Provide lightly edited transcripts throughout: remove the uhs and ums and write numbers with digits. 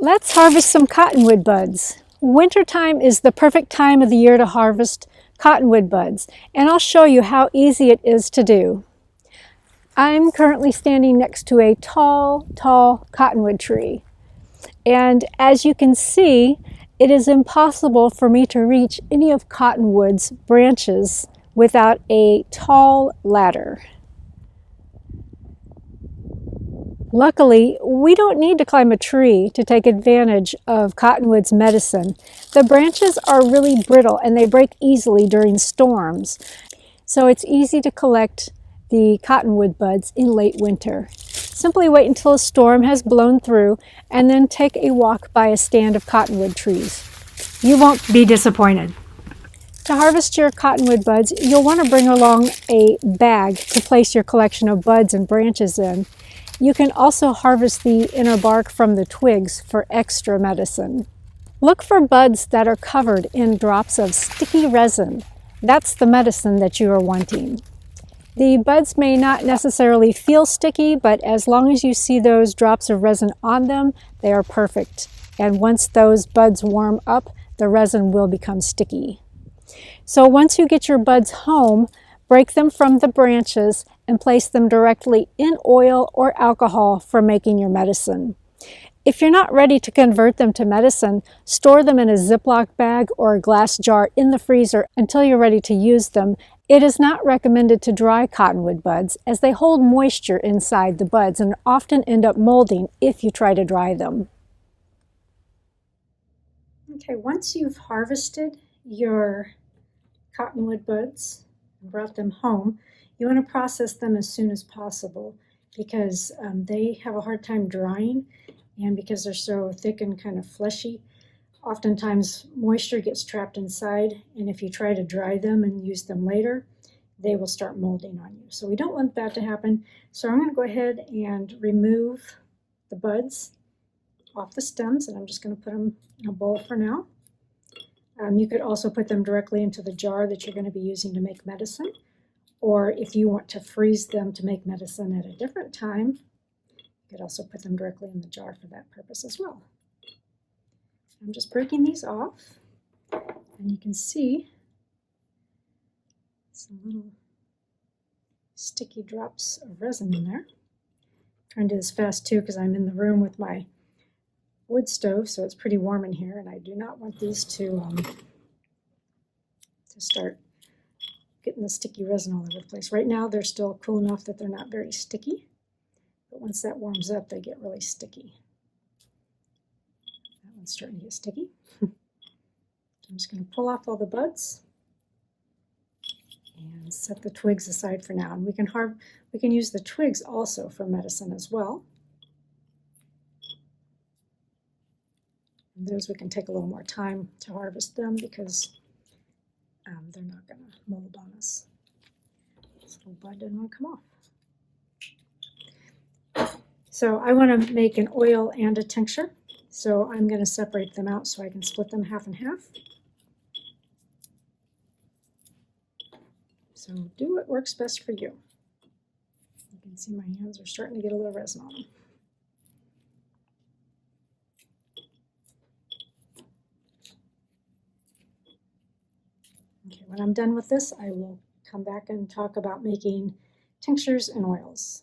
Let's harvest some cottonwood buds. Wintertime is the perfect time of the year to harvest cottonwood buds, and I'll show you how easy it is to do. I'm currently standing next to a tall cottonwood tree, and as you can see, it is impossible for me to reach any of cottonwood's branches without a tall ladder. Luckily, we don't need to climb a tree to take advantage of cottonwood's medicine. The branches are really brittle and they break easily during storms, so it's easy to collect the cottonwood buds in late winter. Simply wait until a storm has blown through and then take a walk by a stand of cottonwood trees. You won't be disappointed. To harvest your cottonwood buds, you'll want to bring along a bag to place your collection of buds and branches in. You can also harvest the inner bark from the twigs for extra medicine. Look for buds that are covered in drops of sticky resin. That's the medicine that you are wanting. The buds may not necessarily feel sticky, but as long as you see those drops of resin on them, they are perfect. And once those buds warm up, the resin will become sticky. So once you get your buds home, break them from the branches and place them directly in oil or alcohol for making your medicine. If you're not ready to convert them to medicine, store them in a Ziploc bag or a glass jar in the freezer until you're ready to use them. It is not recommended to dry cottonwood buds as they hold moisture inside the buds and often end up molding if you try to dry them. Okay, once you've harvested your cottonwood buds and brought them home, you want to process them as soon as possible because they have a hard time drying, and because they're so thick and kind of fleshy, oftentimes moisture gets trapped inside, and if you try to dry them and use them later, they will start molding on you. So we don't want that to happen. So I'm going to go ahead and remove the buds off the stems, and I'm just going to put them in a bowl for now. You could also put them directly into the jar that you're going to be using to make medicine, or if you want to freeze them to make medicine at a different time, you could also put them directly in the jar for that purpose as well. I'm just breaking these off, and you can see some little sticky drops of resin in there. I'm trying to do this fast too because I'm in the room with my wood stove, so it's pretty warm in here, and I do not want these to start getting the sticky resin all over the place. Right now they're still cool enough that they're not very sticky, but once that warms up they get really sticky. That one's starting to get sticky. I'm just going to pull off all the buds and set the twigs aside for now. And we can use the twigs also for medicine as well. And those we can take a little more time to harvest them because they're not going to mold on us. This little bud didn't want to come off. So I want to make an oil and a tincture. So I'm going to separate them out so I can split them half and half. So do what works best for you. You can see my hands are starting to get a little resin on them. Okay, when I'm done with this, I will come back and talk about making tinctures and oils.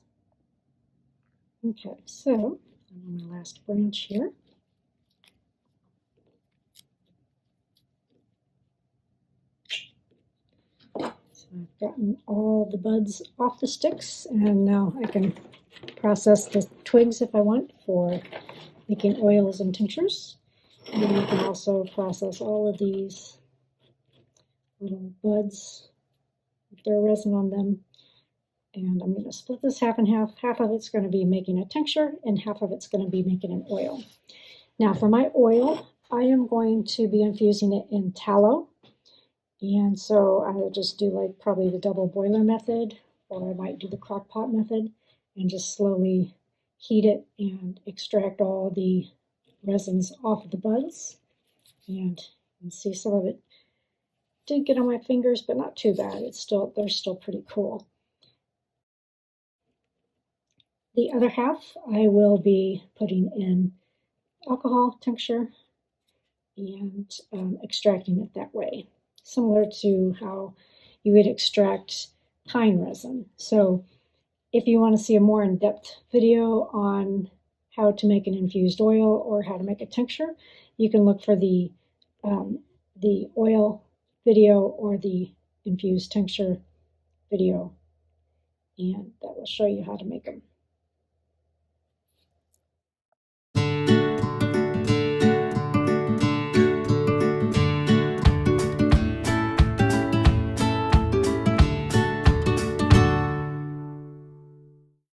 Okay, so I'm on my last branch here. So I've gotten all the buds off the sticks, and now I can process the twigs if I want for making oils and tinctures. And then you can also process all of these little buds with their resin on them. And I'm going to split this half and half. Half of it's going to be making a tincture and half of it's going to be making an oil. Now for my oil, I am going to be infusing it in tallow. And so I will just do like probably the double boiler method, or I might do the crock pot method and just slowly heat it and extract all the resins off of the buds. And you can see some of it did get on my fingers, but not too bad. They're still pretty cool. The other half I will be putting in alcohol tincture and extracting it that way, similar to how you would extract pine resin. So if you want to see a more in-depth video on how to make an infused oil or how to make a tincture, you can look for the oil video or the infused tincture video, and that will show you how to make them.